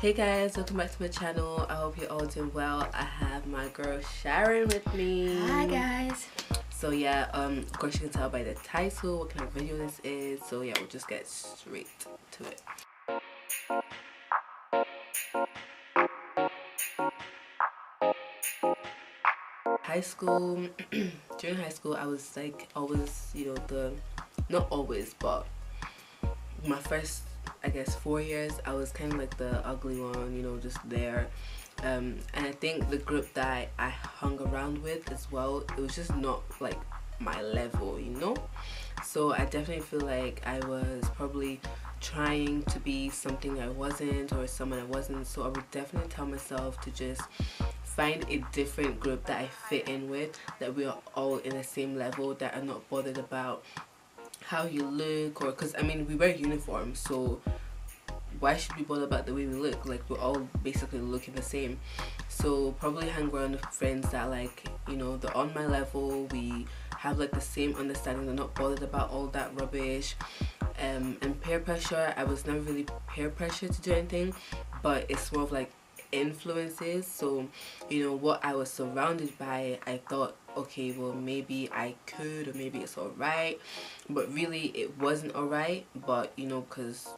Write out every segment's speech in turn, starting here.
Hey guys, welcome back to my channel. I hope you're all doing well. I have my girl Sharon with me. Hi guys. So yeah, of course you can tell by the title what kind of video this is. So yeah, we'll just get straight to it. High school, during high school I was like always, not always, but my first, I guess, 4 years I was kind of like the ugly one, just there. And I think the group that I hung around with as well, it was just not like my level, so I definitely feel like I was probably trying to be something I wasn't, or someone I wasn't. So I would definitely tell myself to just find a different group that I fit in with, that we are all in the same level, that are not bothered about how you look, or because we wear uniforms, so why should we bother about the way we look? Like, we're all basically looking the same. So probably hang around with friends that they're on my level, we have like the same understanding, they're not bothered about all that rubbish. And peer pressure, I was never really peer pressure to do anything, but it's more of like influences. So what I was surrounded by, I thought, okay, well maybe I could, or maybe it's alright, but really it wasn't alright. But because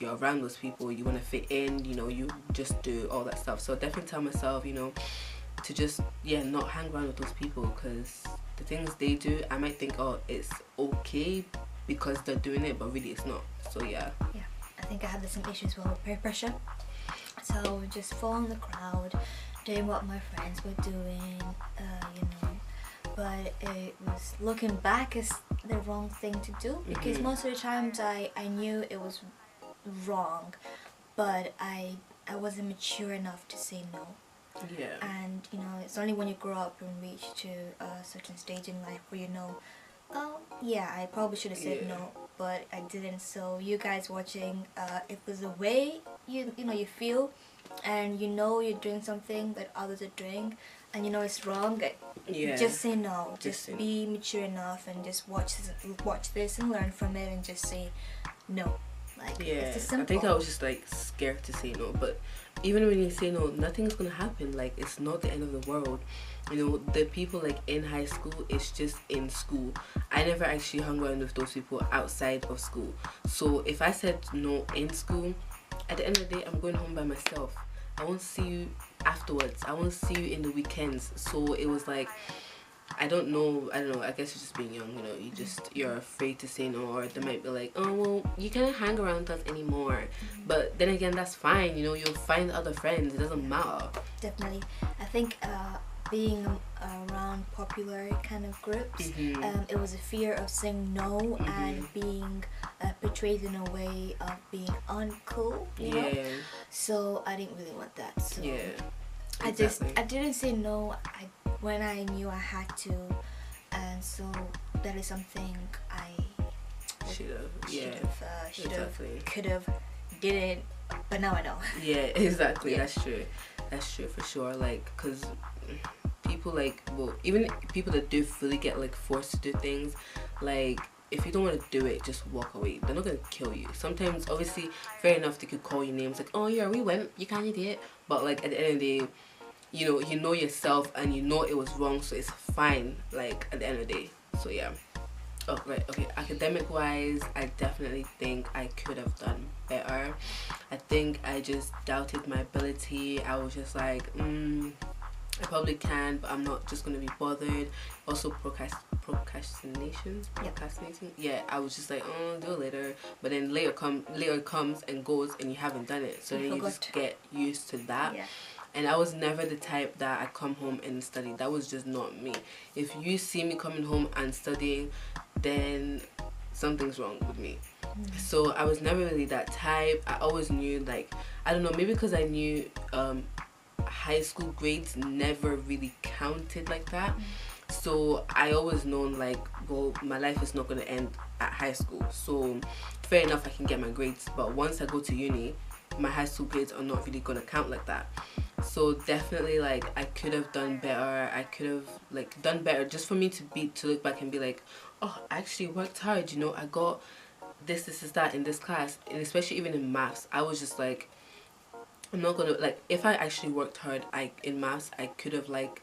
you're around those people, you want to fit in, you just do all that stuff. So definitely tell myself, to just not hang around with those people, because the things they do, I might think, oh, it's okay because they're doing it, but really it's not. So yeah, I think I had the same issues with peer pressure. So just following the crowd, doing what my friends were doing, but it was, looking back, is the wrong thing to do, because most of the times I knew it was wrong, but I wasn't mature enough to say no. Yeah. And it's only when you grow up and reach to a certain stage in life where oh yeah, I probably should have said no, but I didn't. So you guys watching, if there's a way you feel, and you're doing something that others are doing, and it's wrong, just say no. Just be mature enough and just watch this and learn from it, and just say no. It's just simple. I think I was just like scared to say no, but even when you say no, nothing's gonna happen. Like, it's not the end of the world. The people like in high school, it's just in school. I never actually hung around with those people outside of school. So if I said no in school, at the end of the day, I'm going home by myself. I won't see you afterwards. I won't see you in the weekends. So it was like, I don't know, I guess you're just being young, you're afraid to say no, or they might be like, oh, well, you can't hang around with us anymore. But then again, that's fine, you'll find other friends, it doesn't matter. Definitely. I think being around popular kind of groups, it was a fear of saying no, and being portrayed in a way of being uncool, you know? So I didn't really want that. So exactly. I didn't say no when I knew I had to, and so that is something I should have, could have, didn't, but now I know. Yeah, exactly. That's true for sure. Like, because people even people that do fully get like forced to do things, like, if you don't want to do it, just walk away. They're not gonna kill you. Sometimes, obviously, fair enough, they could call you names like, oh yeah, we went, you can't do it, but like at the end of the day, you know yourself, and you know it was wrong, so it's fine, like, at the end of the day. So yeah. Oh right, okay, academic wise, I definitely think I could have done better. I think I just doubted my ability. I was just like, I probably can, but I'm not just gonna be bothered. Also procrastinating. Yeah, I was just like, oh, do it later, but then later comes and goes, and you haven't done it, so then you just get used to that. And I was never the type that I come home and study. That was just not me. If you see me coming home and studying, then something's wrong with me. So I was never really that type. I always knew, like, I don't know, maybe because I knew high school grades never really counted like that. So I always known, like, well, my life is not going to end at high school. So fair enough, I can get my grades. But once I go to uni, my high school grades are not really going to count like that. So definitely, like, I could have done better. I could have, like, done better just for me to look back and be like, oh, I actually worked hard. You know, I got this is that in this class. And especially even in maths, I was just like, I'm not gonna, like, if I actually worked hard, in maths I could have, like,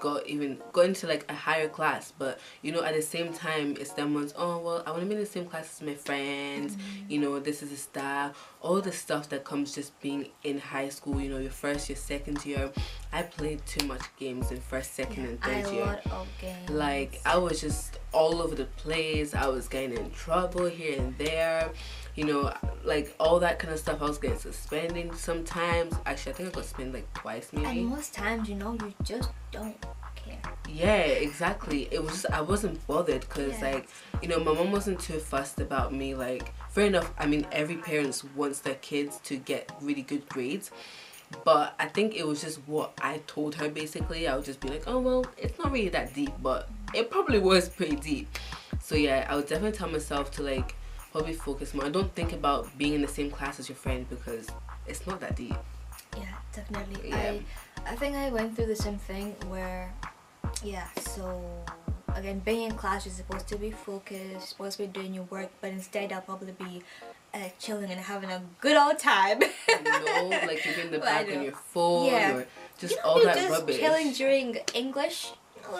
got into like a higher class. But you know, at the same time, it's them ones, oh well, I want to be in the same class as my friends, you know, this is the style, all the stuff that comes just being in high school, you know, your first year, second year. I played too much games in first, second, and third year. A lot of games. Like, I was just all over the place. I was getting in trouble here and there, you know, like all that kind of stuff. I was getting suspended sometimes. Actually, I think I got suspended like twice maybe. And most times, you know, you just don't care. Yeah, exactly. It was just, I wasn't bothered because like, you know, my mom wasn't too fussed about me. Like, fair enough, I mean, every parent wants their kids to get really good grades. But I think it was just what I told her, basically. I would just be like, oh well, it's not really that deep, but it probably was pretty deep. So yeah, I would definitely tell myself to, like, probably focus more. I don't think about being in the same class as your friend because it's not that deep. Yeah, definitely. Yeah. I think I went through the same thing where, yeah, so again, being in class, you're supposed to be focused, supposed to be doing your work, but instead I'll probably be chilling and having a good old time. No, like you're in the back on your phone or just you know, all that just rubbish. Chilling during English.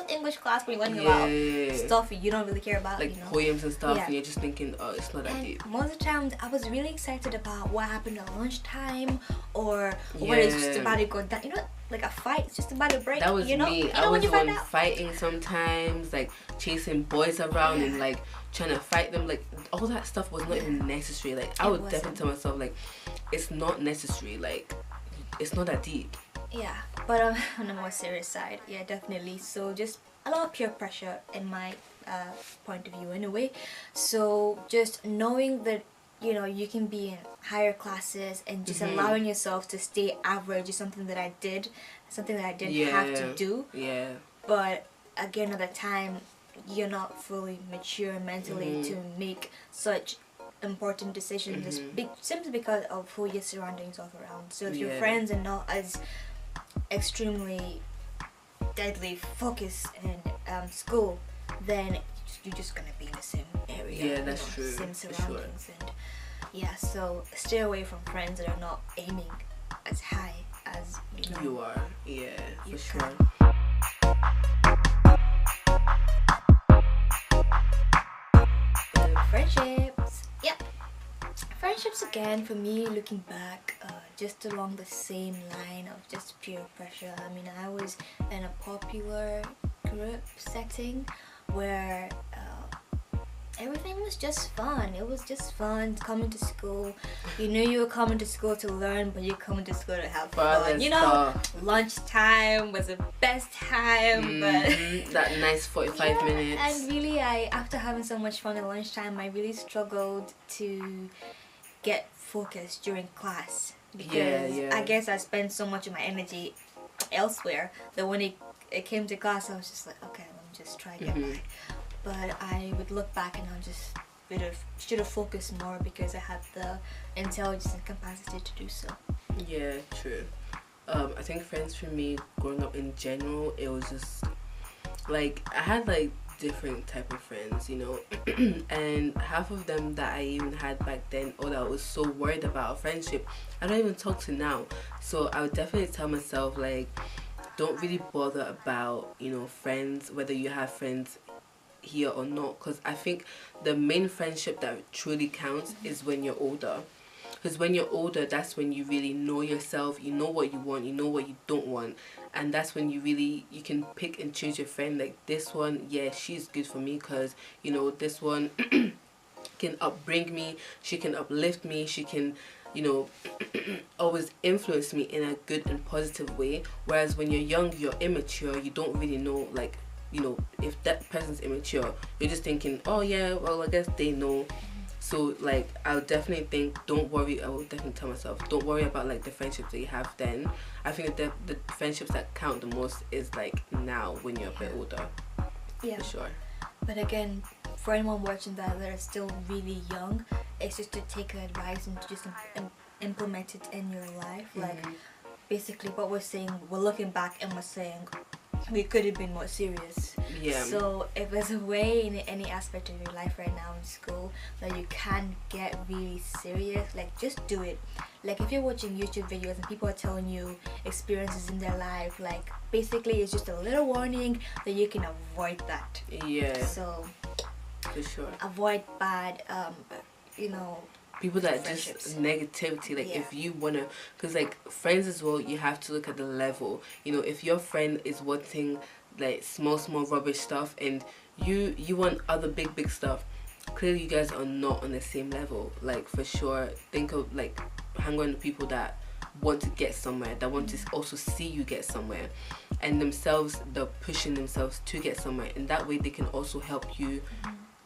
English class when you're learning about stuff you don't really care about, like, you know, poems and stuff, and you're just thinking, oh, it's not that and deep. most of the times I was really excited about what happened at lunchtime or what is just about to go down, you know, like a fight, it's just about to break. That was you know? me. You I know was when you the one find out? fighting sometimes, like chasing boys around and like trying to fight them. Like, all that stuff was not even necessary. Like, I would definitely tell myself, like, it's not necessary. Like, it's not that deep. Yeah, but on a more serious side, yeah, definitely. So just a lot of peer pressure in my point of view anyway. So just knowing that, you know, you can be in higher classes and just allowing yourself to stay average is something that I did, something that I didn't have to do. Yeah. But again, at the time, you're not fully mature mentally to make such important decisions simply because of who you're surrounding yourself around. So if your friends are not as extremely deadly focused in school, then you're just gonna be in the same area. Yeah, that's true. Same surroundings, and yeah. So stay away from friends that are not aiming as high as you know. You are, yeah, for sure. Friendships. Yep. Friendships again, for me, looking back, just along the same line of just peer pressure. I mean, I was in a popular group setting where everything was just fun. It was just fun coming to school. You knew you were coming to school to learn, but you're coming to school to have fun. You know, lunchtime was the best time. But that nice 45 minutes. And really, after having so much fun at lunchtime, I really struggled to get focused during class. Because I guess I spent so much of my energy elsewhere that when it came to class, I was just like, okay, let me just try to get back. But I would look back and I just should have focused more because I had the intelligence and capacity to do so. Yeah, true. I think friends for me growing up in general, it was just like I had like different type of friends, you know, and half of them that I even had back then, or that I was so worried about a friendship, I don't even talk to now. So I would definitely tell myself, like, don't really bother about, you know, friends, whether you have friends here or not, because I think the main friendship that truly counts is when you're older. Because when you're older, that's when you really know yourself, you know what you want, you know what you don't want, and that's when you can pick and choose your friend. Like, this one, yeah, she's good for me because, you know, this one can upbring me, she can uplift me, she can, you know, always influence me in a good and positive way. Whereas when you're young, you're immature, you don't really know, like, you know, if that person's immature, you're just thinking, oh yeah, well I guess they know. So like I'll definitely think, don't worry. I will definitely tell myself, don't worry about like the friendships that you have then. I think that the friendships that count the most is like now when you're a bit older. Yeah. For sure. But again, for anyone watching that are still really young, it's just to take advice and to just implement it in your life. Like basically what we're saying, we're looking back and we're saying we could have been more serious. Yeah. So if there's a way in any aspect of your life right now in school that you can get really serious, like just do it. Like if you're watching YouTube videos and people are telling you experiences in their life, like basically it's just a little warning that you can avoid that. Yeah. So for sure. Avoid bad, you know, people that just negativity. Like if you wanna, because like friends as well, you have to look at the level. You know, if your friend is wanting like small rubbish stuff and you want other big stuff, clearly you guys are not on the same level. Like for sure, think of like hang on to people that want to get somewhere, that want to also see you get somewhere, and themselves, they're pushing themselves to get somewhere, and that way they can also help you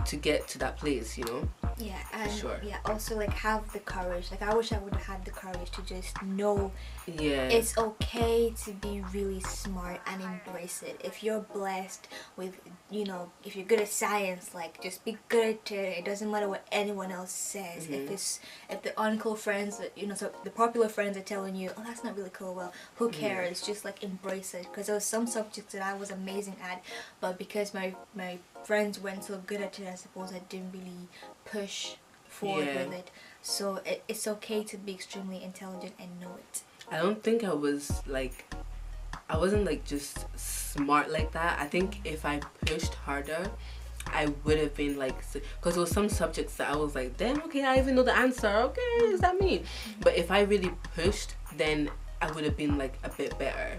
to get to that place, you know. Yeah, and sure. Yeah, also like have the courage. Like I wish I would have had the courage to just know yeah, it's okay to be really smart and embrace it. If you're blessed with, you know, if you're good at science, like just be good at it. It doesn't matter what anyone else says. If the uncool friends, you know, so the popular friends are telling you, oh, that's not really cool. Well, who cares? Just like embrace it. Because there was some subjects that I was amazing at, but because my friends weren't so good at it, I suppose I didn't really push forward with it. So it's okay to be extremely intelligent and know it. I don't think I wasn't like just smart like that. I think if I pushed harder, I would have been like, because there was some subjects that I was like, damn, okay, I even know the answer. Okay, is that me? But if I really pushed, then I would have been like a bit better.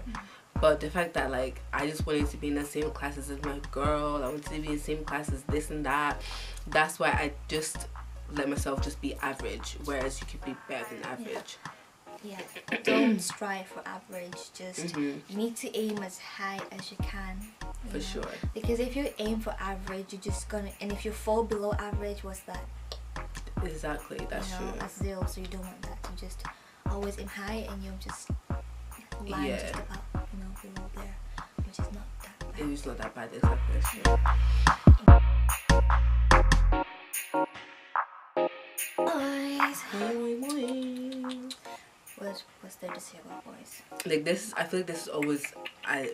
But the fact that like I just wanted to be in the same classes as my girl, I wanted to be in the same classes, this and that, that's why I just let myself just be average, whereas you could be better than average. Yeah, don't strive for average. Just you need to aim as high as you can. For sure. Because if you aim for average, you're just gonna, and if you fall below average, what's that? Exactly, that's true. That's zero, so you don't want that. You just always aim high and you'll just line just about, you know, below there, which is not that bad. It's not that bad, exactly. What's there to say about boys? Like this, I feel like this is always a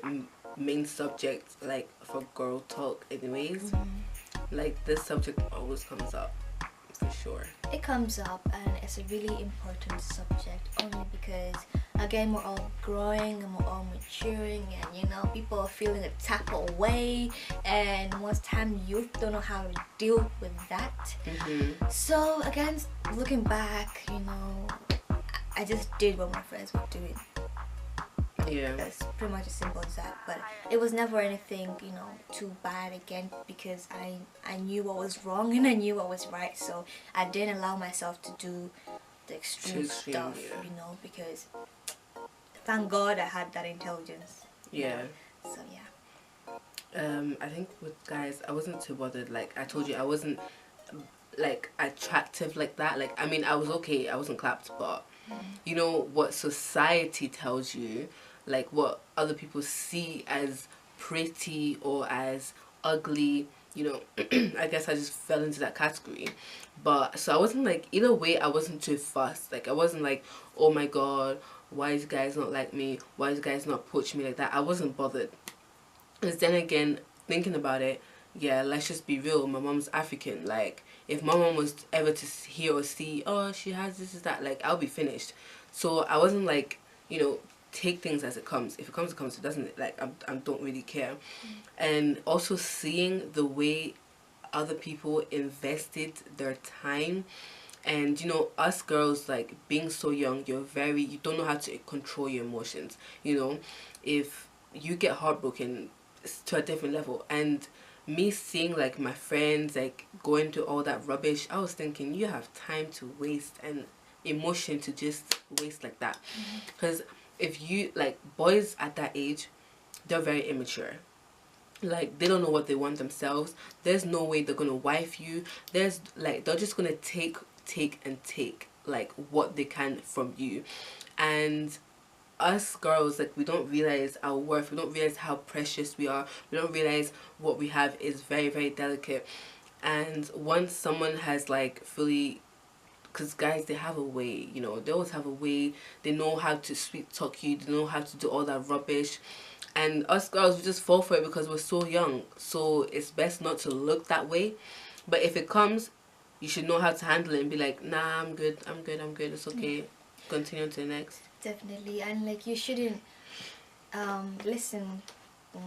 main subject, like for girl talk anyways. Like this subject always comes up, for sure. It comes up and it's a really important subject only because again we're all growing and we're all maturing, and you know, people are feeling a tap away, and most time youth don't know how to deal with that. So again, looking back, you know, I just did what my friends were doing. Yeah. That's pretty much as simple as that. But it was never anything, you know, too bad again, because I knew what was wrong and I knew what was right. So I didn't allow myself to do the extreme stuff, you know, because thank God I had that intelligence. Yeah. So yeah. I think with guys, I wasn't too bothered. Like I told you, I wasn't like attractive like that. Like I mean, I was okay. I wasn't clapped, but you know what society tells you, like what other people see as pretty or as ugly, you know. I guess I just fell into that category. But so I wasn't like, either way, I wasn't too fussed. Like I wasn't like, oh my god, why is guys not like me, why is guys not approaching me like that. I wasn't bothered. Because then again, thinking about it, yeah, let's just be real, my mom's African. Like if my mom was ever to hear or see, oh, she has this is that, like I'll be finished. So I wasn't like, you know, take things as it comes. If it comes, it comes. It doesn't, like I don't really care. And also seeing the way other people invested their time, and you know, us girls, like being so young, you don't know how to control your emotions. You know, if you get heartbroken, it's to a different level. And me seeing like my friends like going through all that rubbish, I was thinking, you have time to waste and emotion to just waste like that. Because if you, like, boys at that age, they're very immature. Like, they don't know what they want themselves. There's no way they're gonna wife you. There's like, they're just gonna take like what they can from you. And us girls, like, we don't realize our worth, we don't realize how precious we are, we don't realize what we have is very, very delicate. And once someone has like fully, because guys, they have a way, you know, they always have a way, they know how to sweet talk you, they know how to do all that rubbish. And us girls, we just fall for it because we're so young, so it's best not to look that way. But if it comes, you should know how to handle it and be like, nah, I'm good, it's okay, continue to the next. Definitely. And like, you shouldn't listen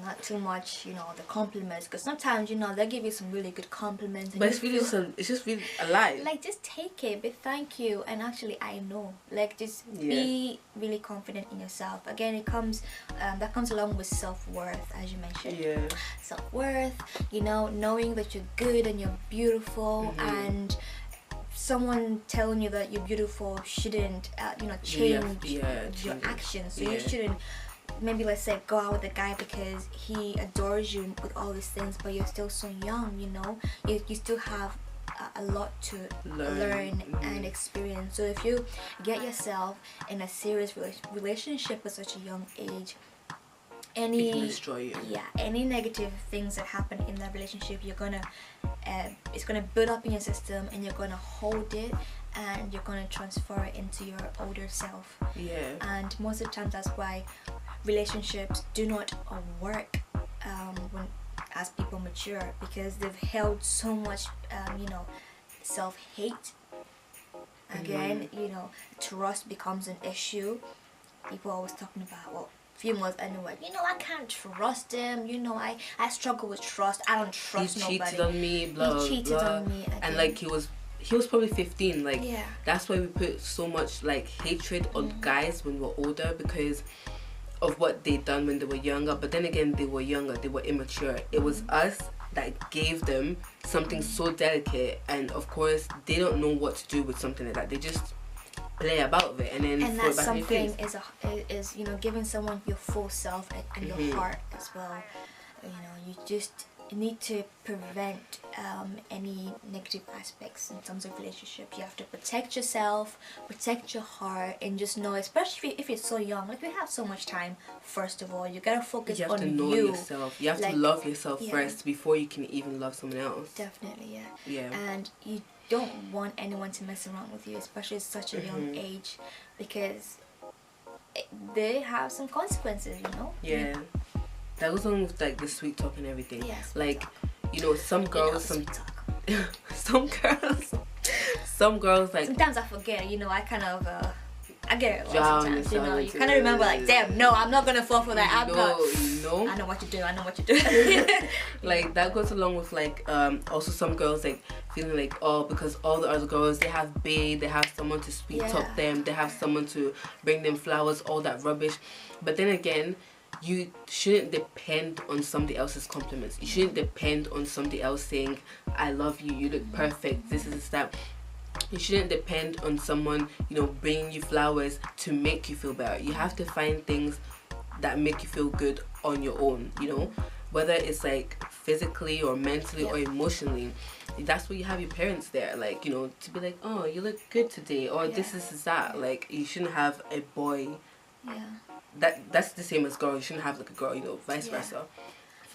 not too much, you know, the compliments, because sometimes, you know, they'll give you some really good compliments, and But it's really it's just really a lie. like, just take it, but thank you, and actually I know, like, just be really confident in yourself. Again, it comes that comes along with self-worth, as you mentioned. Self-worth, you know, knowing that you're good and you're beautiful, and someone telling you that you're beautiful shouldn't you know, change your actions. So you shouldn't, maybe let's say, go out with a guy because he adores you with all these things, but you're still so young, you know, you still have a lot to learn and experience. So if you get yourself in a serious relationship at such a young age, any, it can destroy you. Any negative things that happen in that relationship, you're gonna it's gonna build up in your system, and you're gonna hold it, and you're gonna transfer it into your older self. And most of the time, that's why relationships do not work when, as people mature, because they've held so much you know, self-hate. Again, you know, trust becomes an issue. People are always talking about, well, females anyway, you know, I can't trust him, you know, I struggle with trust, I don't trust nobody. He cheated on me, blah, he cheated on me again. And like, he was probably 15, like, that's why we put so much like hatred on guys when we're older, because of what they done when they were younger. But then again, they were younger, they were immature. It was us that gave them something so delicate, and of course they don't know what to do with something like that. They just play about with it, and then that's something is you know, giving someone your full self and your heart as well. You know, you just need to prevent any negative aspects in terms of relationships. You have to protect yourself, protect your heart, and just know, especially if you're so young, like, we have so much time. First of all, you gotta focus on you. You have to know yourself. You have to love yourself first before you can even love someone else. Definitely, and you don't want anyone to mess around with you, especially at such a young age, because they have some consequences, you know. That goes on with like the sweet talk and everything. Like, you know, some girls, some girls like, sometimes I forget, you know, I kind of I get it sometimes, you know, you kind of remember, like, damn, no, I'm not gonna fall for that. I know what to do. Like, that goes along with like also some girls like feeling like, oh, because all the other girls, they have bae, they have someone to sweet talk them, they have someone to bring them flowers, all that rubbish. But then again, you shouldn't depend on somebody else's compliments. You shouldn't depend on somebody else saying, I love you, you look perfect, this is that. You shouldn't depend on someone, you know, bringing you flowers to make you feel better. You have to find things that make you feel good on your own, you know, whether it's like physically or mentally or emotionally. That's where you have your parents there, like, you know, to be like, oh, you look good today, or this is that. Like, you shouldn't have a boy. That's the same as girl. You shouldn't have like a girl, you know, vice versa.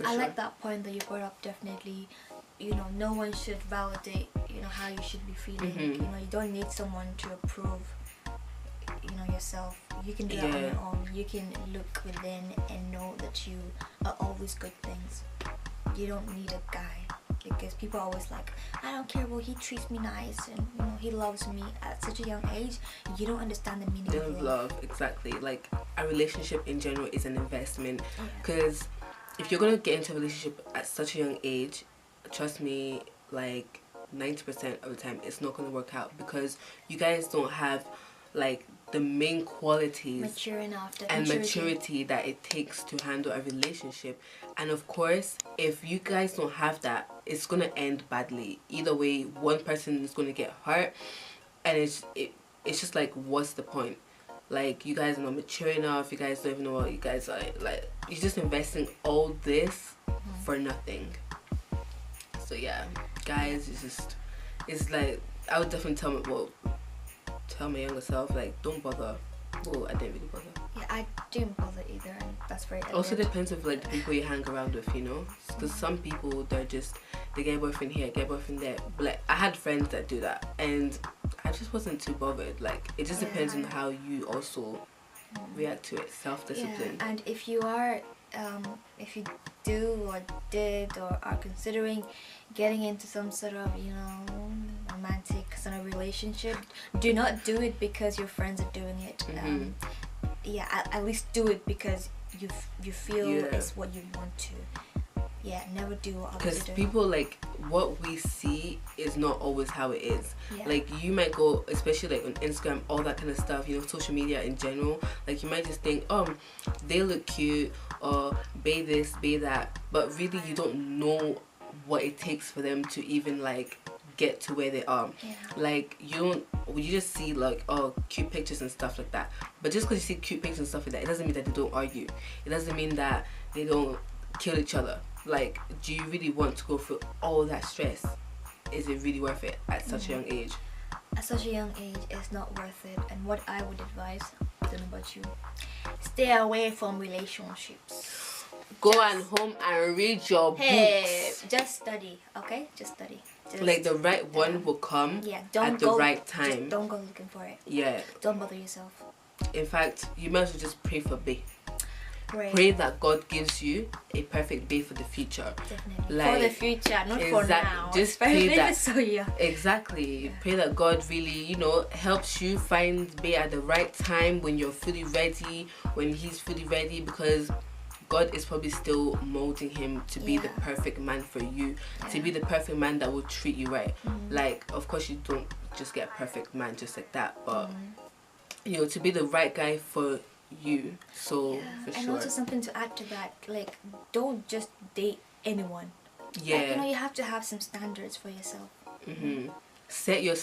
I like that point that you brought up. Definitely, you know, no one should validate, you know, how you should be feeling. You know, you don't need someone to approve, you know, yourself. You can do that on your own. You can look within and know that you are always good things. You don't need a guy, because people are always like, I don't care, well, he treats me nice, and you know, he loves me. At such a young age, you don't understand the meaning of love. Exactly. Like, a relationship in general is an investment, because if you're gonna get into a relationship at such a young age, trust me, like 90% of the time it's not gonna work out, because you guys don't have like the main qualities maturity that it takes to handle a relationship. And of course, if you guys don't have that, it's gonna end badly. Either way, one person is gonna get hurt, and it's just like, what's the point? like you guys are not mature enough, you guys don't even know what you guys are like, you're just investing all this for nothing. So yeah, guys, it's like I would definitely tell my younger self, like, don't bother. Well, I didn't really bother. Yeah, I didn't bother either, and that's very evident. Also depends of like the people you hang around with, you know, because some people they get a boyfriend here, get a boyfriend there. But like I had friends that do that, and I just wasn't too bothered. Like it just depends on how you also react to it. Self-discipline. Yeah, and if you are, if you do or did or are considering getting into some sort of, you know, romantic sort of relationship, do not do it because your friends are doing it. Yeah, at least do it because you feel it's what you want to. Yeah, never do what others do. Because people, like, what we see is not always how it is. Yeah. Like, you might go, especially like on Instagram, all that kind of stuff, you know, social media in general. Like, you might just think, oh, they look cute, or bae this, bae that. But really, you don't know what it takes for them to even, like, get to where they are. Yeah. Like, you just see, like, oh, cute pictures and stuff like that. But just because you see cute pictures and stuff like that, it doesn't mean that they don't argue. It doesn't mean that they don't kill each other. Like, do you really want to go through all that stress? Is it really worth it at such a young age? At such a young age, it's not worth it. And what I would advise, I don't know about you, stay away from relationships. Go and home and read your books. Just study, okay? Just study. Like the right one will come at the right time. Just don't go looking for it. Yeah. Don't bother yourself. In fact, you might as well just pray for bae. Pray that God gives you a perfect bae for the future. Definitely. Like, for the future, not for now. Just pray that. So yeah. Exactly. Yeah. Pray that God really, you know, helps you find bae at the right time when you're fully ready, when he's fully ready, because God is probably still molding him to be the perfect man for you, to be the perfect man that will treat you right. Like, of course, you don't just get a perfect man just like that, but you know, to be the right guy for you. So for sure. And also something to add to that, like, don't just date anyone. Yeah. Like, you know, you have to have some standards for yourself. Set your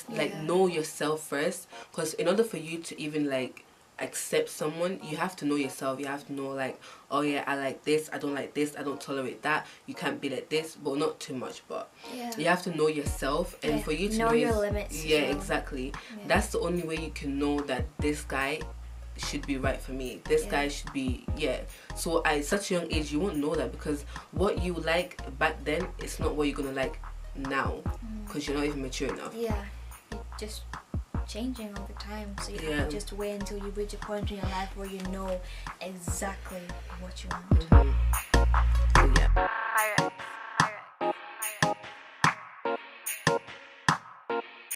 know yourself first, because in order for you to even like accept someone, you have to know yourself. You have to know, like, oh yeah, I like this, I don't like this, I don't tolerate that, you can't be like this. Well, not too much, but you have to know yourself. And for you to know your limits. Exactly. That's the only way you can know that this guy should be right for me, this guy should be so at such a young age you won't know that, because what you like back then it's not what you're gonna like now, because you're not even mature enough. You're just changing all the time, so you have to just wait until you reach a point in your life where you know exactly what you want. So,